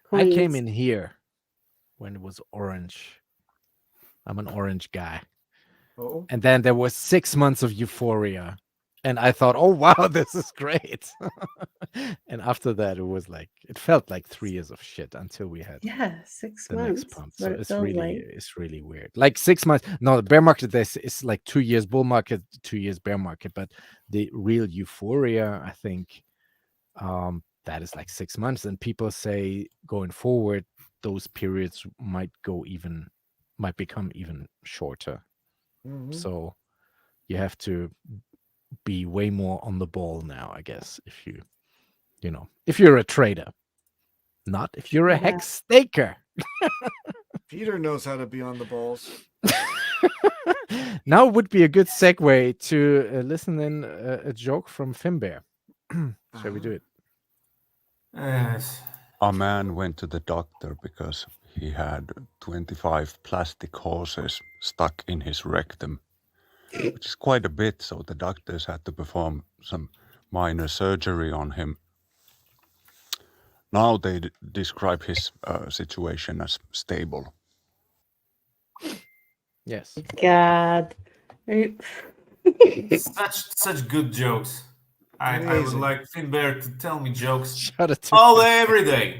coins. I came in here when it was orange. I'm an orange guy. Oh. And then there was 6 months of euphoria. And I thought, oh, wow, this is great. And after that, it felt like 3 years of shit until we had 6 the months. next pump. What So it it's feels really, like. it's really weird. Like 6 months. No, the bear market, it's like 2 years bull market, 2 years bear market. But the real euphoria, I think, that is like 6 months. And people say going forward, those periods might become even shorter. So you have to be way more on the ball now, I guess, if you're a trader, not if you're a hex staker. Peter knows how to be on the balls. Now would be a good segue to listen in a joke from Finbear. Shall we do it? Yes. A man went to the doctor because he had 25 plastic horses stuck in his rectum, which is quite a bit, so the doctors had to perform some minor surgery on him. Now they describe his situation as stable. Yes. God. Such good jokes. I would Amazing. like Finbear to tell me jokes Shout out to all day, every day.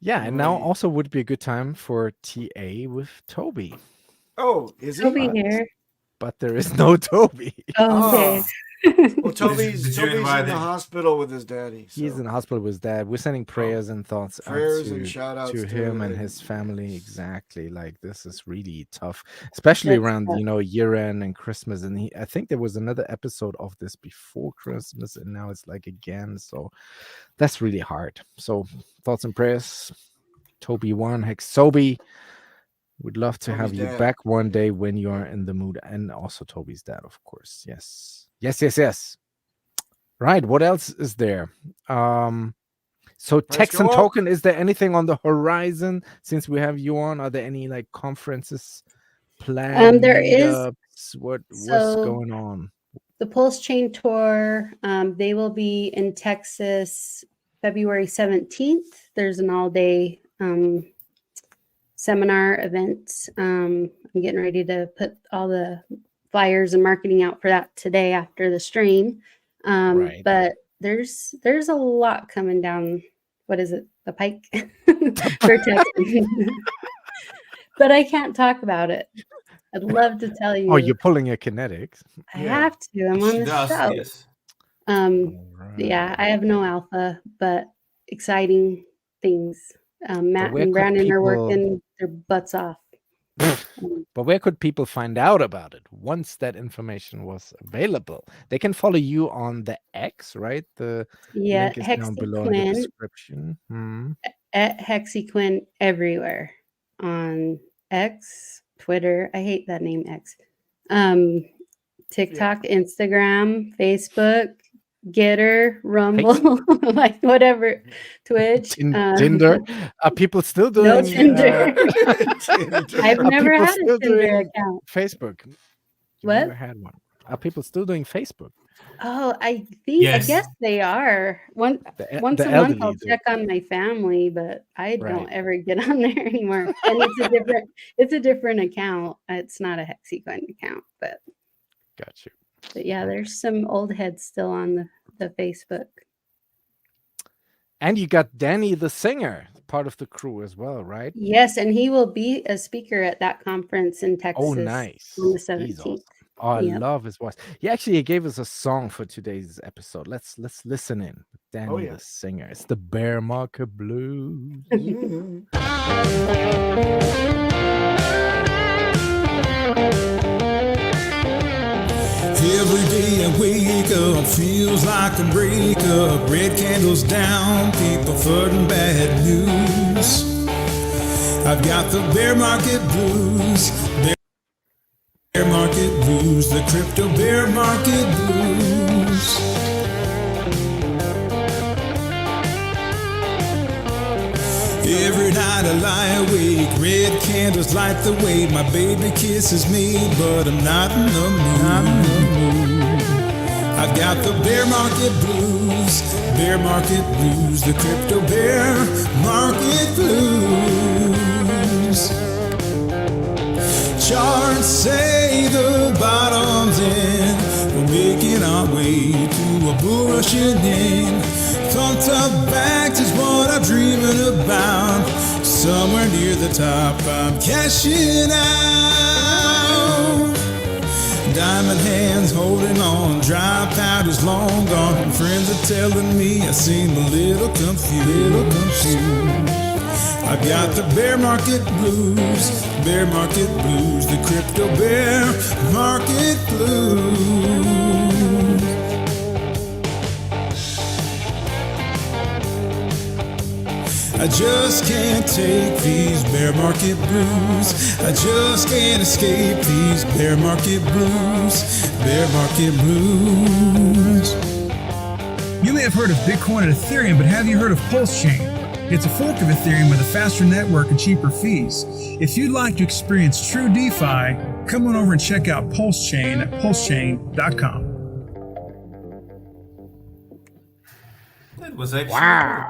Yeah, and now Right. also would be a good time for TA with Toby. Oh, is he? Toby here. But there is no Toby. Oh, okay. Well, Toby's Did you in invite the him? hospital with his daddy. He's so. in the hospital with his dad. We're sending prayers and thoughts Prayers out and shout-outs to to him and him. his family. Exactly. Like this is really tough, especially That's around tough. year end and Christmas. And I think there was another episode of this before Christmas, and now it's like again. So that's really hard. So thoughts and prayers. Toby one, Hex Toby. Would love to have Toby's you dad. back one day when you are in the mood, and also Toby's dad, of course. Yes. Right. What else is there? So Price Text go and up. Token, is there anything on the horizon since we have you on? Are there any like conferences planned? There is. Meetups? What's So going on? the Pulsechain tour, they will be in Texas February 17th. There's an all-day seminar event. I'm getting ready to put all the flyers and marketing out for that today after the stream. Right. But there's a lot coming down. What is it? The pike for Texas. But I can't talk about it. I'd love to tell you. Oh, you're pulling your kinetics. I have to. I'm on She the does, show. yes. Yeah, I have no alpha, but exciting things. Matt where and could Brandon are people- working their butts off. But where could people find out about it once that information was available? They can follow you on the X, right? The link is down below in the HEXyQuinn description. at HEXyQuinn everywhere on X, Twitter. I hate that name X. TikTok, Instagram, Facebook, Getter, Rumble, like whatever, Twitch, Tinder. Are people still doing no Tinder. I've are never people had still a Tinder doing account. Facebook? You've What? never had one. Are people still doing Facebook? Oh, I think I Yes. guess they are. Once The a month elderly I'll do. check on my family, but I Right. don't ever get on there anymore. And it's a different account. It's not a HEXyQuinn account, but Got you. yeah, there's some old heads still on the Facebook. And you got Danny the singer, part of the crew as well, right? Yes, and he will be a speaker at that conference in Texas. Oh, nice. On the He's 17th. awesome. Oh, I Yep. love his voice. He gave us a song for today's episode. Let's listen in. Danny yeah. the singer. It's the Bear Market Blues. Mhm. Every day I wake up, feels like a breakup. Red candles down, people flirting bad news. I've got the bear market blues. Bear market blues, the crypto bear market blues. Every night I lie awake, red candles light the way. My baby kisses me, but I'm not in the mood. I've got the bear market blues, the crypto bear market blues. Charts say the bottom's in, we're making our way to a bull rushing in. Pumped up back is what I'm dreaming about. Somewhere near the top, I'm cashing out. Diamond hands holding on, dry powder's long gone. Friends are telling me I seem a little confused. I've got the bear market blues, the crypto bear market blues. I just can't take these bear market blues. I just can't escape these bear market blues. Bear market blues. You may have heard of Bitcoin and Ethereum, but have you heard of Pulsechain? It's a fork of Ethereum with a faster network and cheaper fees. If you'd like to experience true DeFi, come on over and check out Pulsechain at pulsechain.com. That was actually Wow.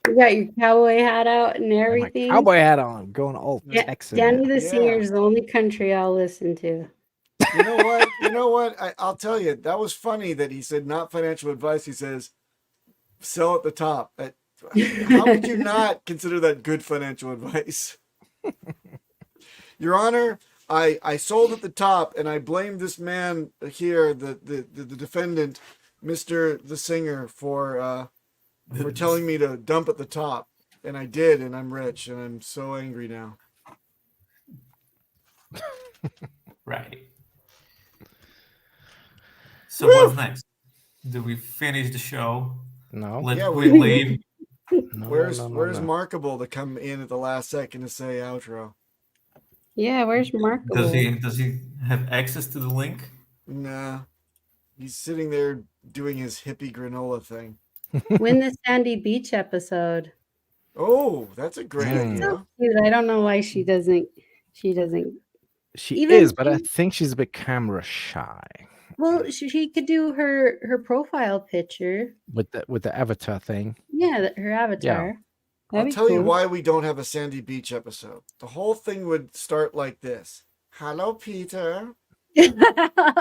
You got your cowboy hat out and My everything. cowboy hat on, going all Yeah, Texan. Danny the Yeah. Singer is the only country I'll listen to. You know what? I'll tell you, that was funny that he said not financial advice. He says sell at the top. How would you not consider that good financial advice? Your Honor, I sold at the top, and I blame this man here, the defendant, Mr. the Singer, for telling me to dump at the top. And I did, and I'm rich, and I'm so angry now. right. So what's next? Do we finish the show? No. Let Yeah, we we- leave. No, Where's no. Markable to come in at the last second to say outro? Yeah, where's Marco? Does he have access to the link? Nah. He's sitting there doing his hippie granola thing. Win the Sandy Beach episode. Oh, that's a great idea. Dude, I don't know why she doesn't. She Even is, but I in- think she's a bit camera shy Well, she could do her profile picture. with the avatar thing. Yeah, her avatar. I'll That'd be tell you cool. why we don't have a Sandy Beach episode. The whole thing would start like this. Hello, Peter.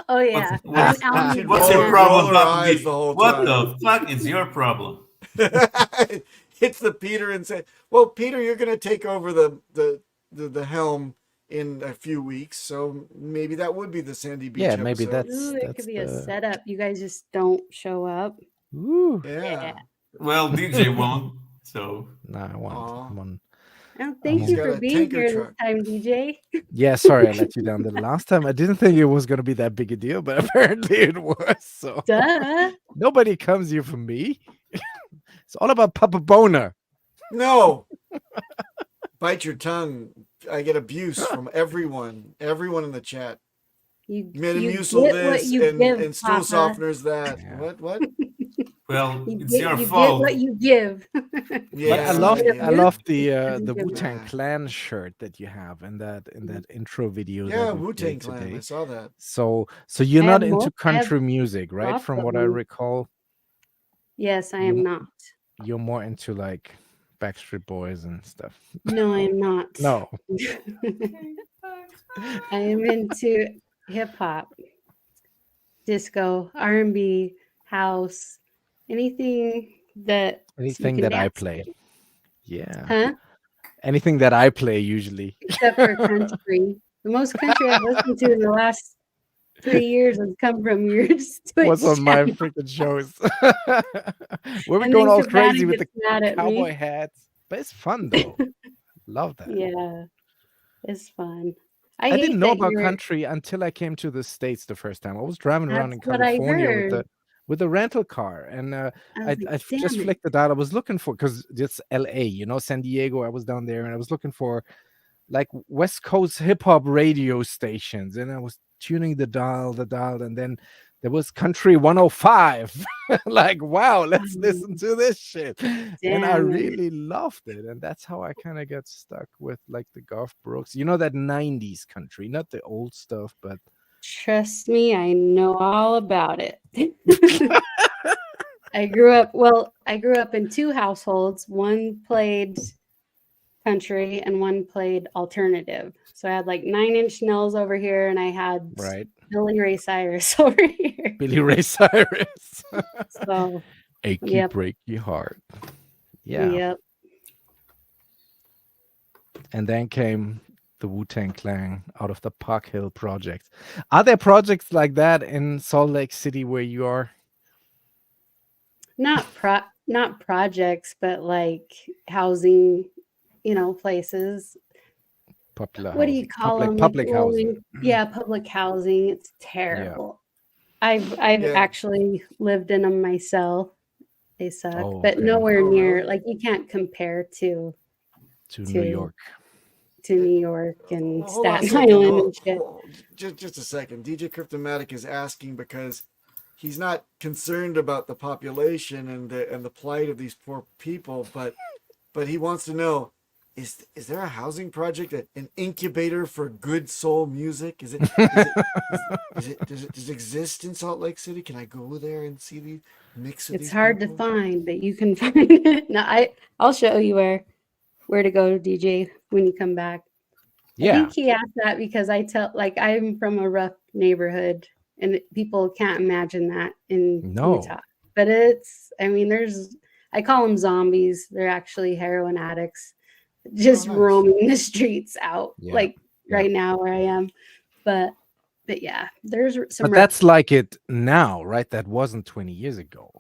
Oh yeah. What's And Alan your Moore. problem, Roll her Dr. eyes B? the whole What time. the fuck is your problem? It's the Peter and say, well, Peter, you're going to take over the helm in a few weeks, so maybe that would be the Sandy Beach Yeah, episode. maybe that's Ooh, it could be a the- setup. You guys just don't show up. Ooh. Yeah. Well, DJ won't, so No, I want Aw. one. Oh, thank He's you got for a being tanker here this truck. time, DJ. Yeah, sorry I let you down the last time. I didn't think it was going to be that big a deal, but apparently it was. So Duh. nobody comes here for me. It's all about Papa Boner. No. Bite your tongue. I get abuse from everyone in the chat. You Metamucil get what this you give, and stool Papa. softeners that. Yeah. What? well, You it's get, your you fault. get what you give. Yeah. But I love the Doesn't give Wu-Tang that. Clan shirt that you have in that intro video. Yeah, that we Wu-Tang played Clan. today. I saw that. So you're I not have into both. I have country music, right? lots From of what I them. recall, Yes, I am not. you're more into like Backstreet Boys and stuff. No, I am not. No. I am into hip hop, disco, R&B, house, anything that you Anything can that I dance play. to. Yeah. Huh? Anything that I play usually. Except for country. The most country I've listened to in the last 3 years has come from your Twitch What's on my channel. freaking shows? We're And going then all Cabana crazy with the gets mad at cowboy me. hats. But it's fun though. Love that. Yeah, it's fun. I hate didn't know that about you're- country until I came to the States the first time. I was driving around in That's what I California heard. with a rental car, and I was I like, just "Damn it." flicked it out. I was looking for, because it's LA, San Diego. I was down there and I was looking for like West Coast hip hop radio stations, and I was tuning the dial, and then there was Country 105. Like, wow, let's listen to this shit. And I Damn it. really loved it. And that's how I kind of got stuck with like the Garth Brooks, you know, that 90s country, not the old stuff, but Trust me, I know all about it. I grew up in two households. One played country and one played alternative. So I had like 9-inch Nails over here, and I had right. Billy Ray Cyrus over here. Billy Ray Cyrus. So achy, yep. breaky heart. Yeah. Yep. And then came the Wu-Tang Clan out of the Park Hill projects. Are there projects like that in Salt Lake City where you are? Not projects, but like housing, places. Popular What do housing. you call them? Public housing. Yeah, public housing. It's terrible. Yeah. I've actually lived in them myself. They suck, but nowhere near. Like you can't compare to New York. To New York and Hold on a Staten second. Island and shit. Just a second. DJ Cryptomatic is asking because he's not concerned about the population and the plight of these poor people, but he wants to know, is there a housing project, an incubator for good soul music? Does it exist in Salt Lake City? Can I go there and see the mix of It's these hard people? to find, but you can find it. No, I'll show you where to go, DJ, when you come back. Yeah. I think he asked that because I'm from a rough neighborhood, and people can't imagine that in Utah. But I call them zombies. They're actually heroin addicts, just roaming the streets out, right now where I am. But yeah, there's some. But that's like it now, right? That wasn't 20 years ago.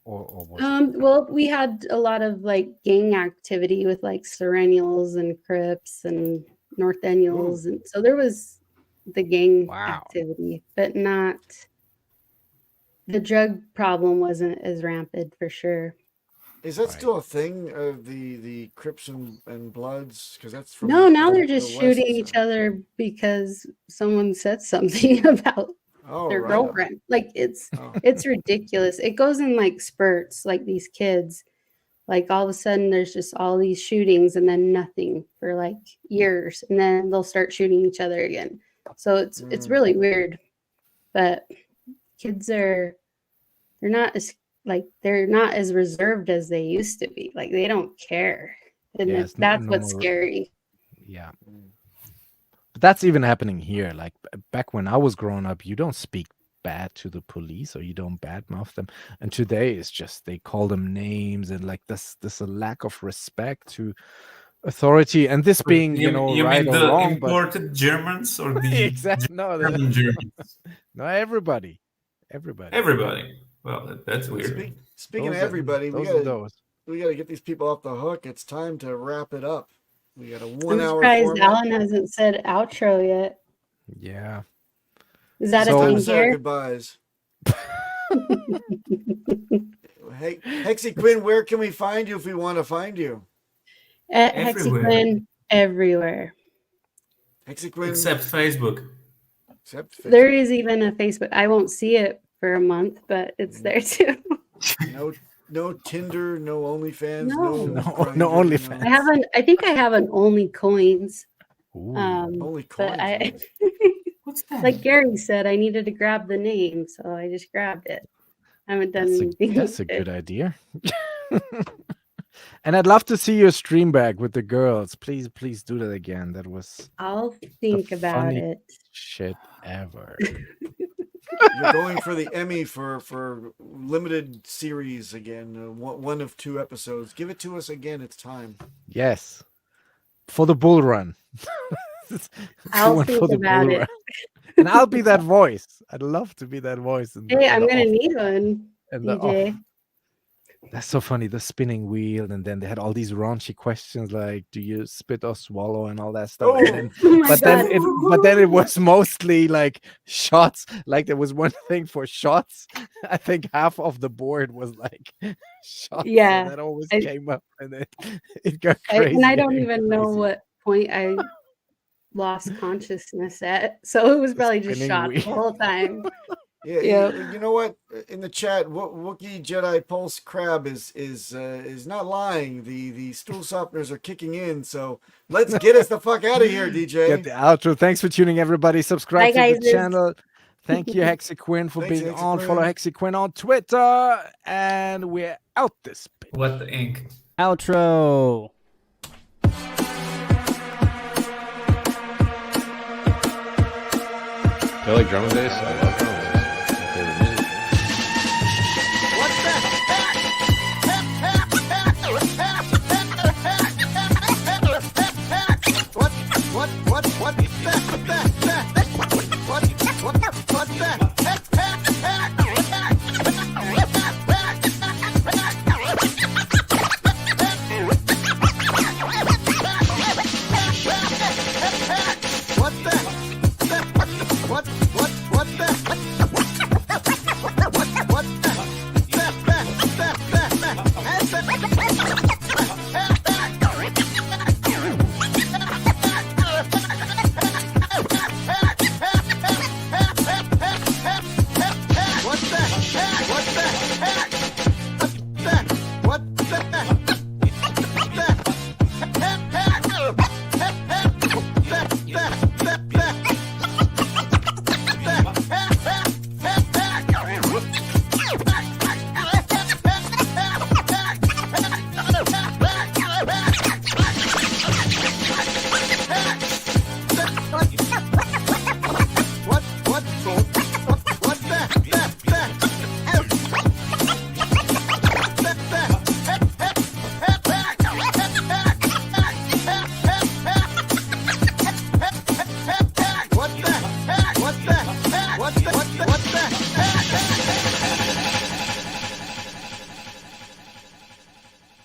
Or was it? Well, we had a lot of like gang activity with like Serennials and Crips and Northennials, and so there was the gang activity, but not the drug problem wasn't as rampant for sure. Is that still a thing? The Crips and Bloods? Because that's from now they're just shooting each other because someone said something about their girlfriend. Like it's ridiculous. It goes in like spurts, like these kids. Like all of a sudden there's just all these shootings and then nothing for like years, and then they'll start shooting each other again. So it's really weird. But kids they're not as reserved as they used to be. Like they don't care. And that's what's scary. Yeah. But that's even happening here. Like back when I was growing up, you don't speak bad to the police or you don't badmouth them. And today it's just they call them names, and like this a lack of respect to authority. And this being, you right mean or the wrong, imported Germans or the exactly German Germans? No, everybody. Well, that's weird. Speaking of everybody, we gotta get these people off the hook. It's time to wrap it up. We got a 1 hour. I'm surprised Alan hasn't said outro yet. Yeah. Is that a thing here? Goodbyes. Hey, HEXyQuinn, where can we find you if we want to find you? At HEXyQuinn everywhere. HEXyQuinn except Facebook. There is even a Facebook. I won't see it for a month, but it's there too. No Tinder, no OnlyFans, no OnlyFans. I think I have an Only Coins. Only Coins. What's that? Like Gary said, I needed to grab the name, so I just grabbed it. I haven't done anything. That's a good idea. And I'd love to see your stream back with the girls. Please do that again. That was I'll think about it. Shit ever. You're going for the Emmy for limited series again. One of 2 episodes. Give it to us again. It's time. Yes. For the bull run. I'll think about it. And I'll be that voice. I'd love to be that voice. Hey, I'm going to need one, DJ. That's so funny. The spinning wheel. And then they had all these raunchy questions like, do you spit or swallow and all that stuff. But then it was mostly like shots. Like there was one thing for shots. I think half of the board was like shots. Yeah. So that always came up. And it got crazy. And I don't even know what point I lost consciousness at. So it was probably just spinning shot wheel. the whole time. Yeah, Yeah. you know what? In the chat, Wookiee Jedi Pulse Crab is not lying. The stool softeners are kicking in, so let's get us the fuck out of here, DJ. Get the outro. Thanks for tuning, everybody. Subscribe Bye, to the guys. channel. Thank you, HEXyQuinn, for Thanks, being on. HEXyQuinn. Follow HEXyQuinn on Twitter, and we're out this bitch. What the ink? Outro. You like drum and bass? I love it.